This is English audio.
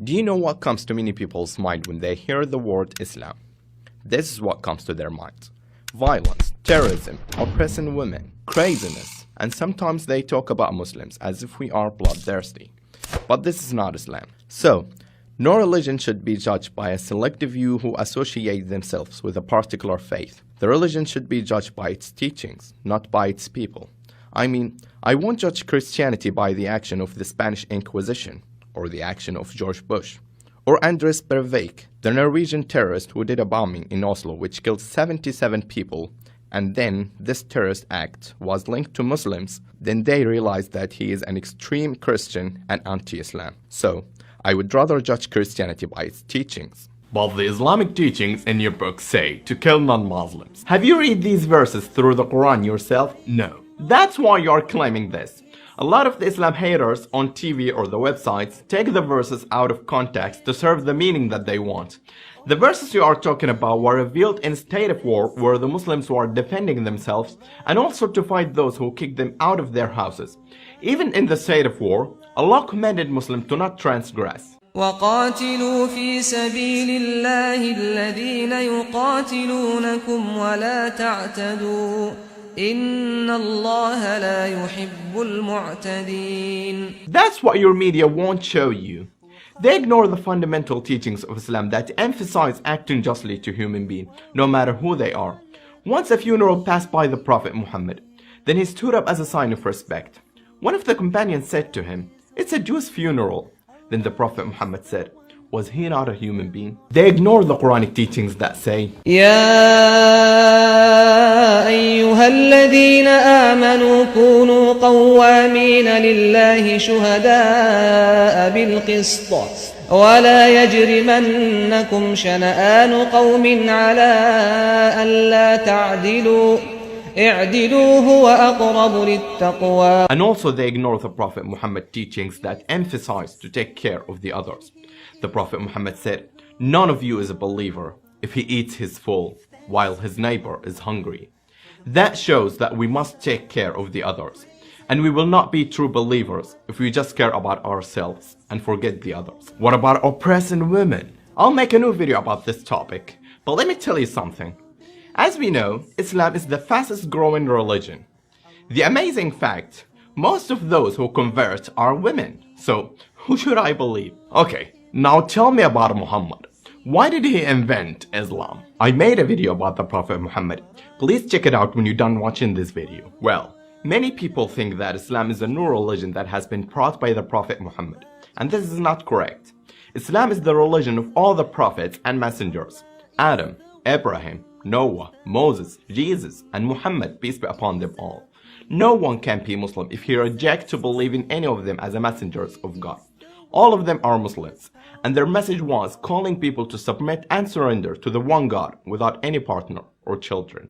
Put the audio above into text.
Do you know what comes to many people's mind when they hear the word Islam? This is what comes to their minds: violence, terrorism, oppressing women, craziness, and sometimes they talk about Muslims as if we are bloodthirsty. But this is not Islam. So, no religion should be judged by a selective few who associate themselves with a particular faith. The religion should be judged by its teachings, not by its people. I mean, I won't judge Christianity by the action of the Spanish Inquisition, or the action of George Bush, or Andres Breivik, the Norwegian terrorist who did a bombing in Oslo which killed 77 people, and then this terrorist act was linked to Muslims. Then they realized that he is an extreme Christian and anti-Islam. So, I would rather judge Christianity by its teachings. But the Islamic teachings in your book say to kill non-Muslims. Have you read these verses through the Quran yourself? No. That's why you're claiming this. A lot of the Islam haters on TV or the websites take the verses out of context to serve the meaning that they want. The verses you are talking about were revealed in a state of war where the Muslims were defending themselves and also to fight those who kicked them out of their houses. Even in the state of war, Allah commanded Muslims to not transgress. وَقَاتِلُوا فِي سَبِيلِ اللَّهِ الَّذِينَ يُقَاتِلُونَكُمْ وَلَا تَعْتَدُوا إِنَّ اللَّهَ لَا يُحِبُّ الْمُعْتَدِينَ. That's what your media won't show you. They ignore the fundamental teachings of Islam that emphasize acting justly to human beings, no matter who they are. Once a funeral passed by the Prophet Muhammad, then he stood up as a sign of respect. One of the companions said to him, "It's a Jew's funeral." Then the Prophet Muhammad said, "Was he not a human being?" They ignore the Quranic teachings that say, يا أيها الذين آمنوا كونوا قوامين لله شهداء بالقسط ولا يجرمنكم شنآن قوم على ألا تعدلوا اعدلوا هو أقرب للتقوى. And also they ignore the Prophet Muhammad teachings that emphasize to take care of the others. The Prophet Muhammad said, "None of you is a believer if he eats his full while his neighbor is hungry." That shows that we must take care of the others. And we will not be true believers if we just care about ourselves and forget the others. What about oppressing women? I'll make a new video about this topic. But let me tell you something. As we know, Islam is the fastest growing religion. The amazing fact, most of those who convert are women. So, who should I believe? Okay, now tell me about Muhammad. Why did he invent Islam? I made a video about the Prophet Muhammad. Please check it out when you're done watching this video. Well, many people think that Islam is a new religion that has been brought by the Prophet Muhammad. And this is not correct. Islam is the religion of all the prophets and messengers. Adam, Abraham, Noah, Moses, Jesus, and Muhammad, peace be upon them all. No one can be Muslim if he rejects to believe in any of them as a messengers of God. All of them are Muslims, and their message was calling people to submit and surrender to the one God without any partner or children.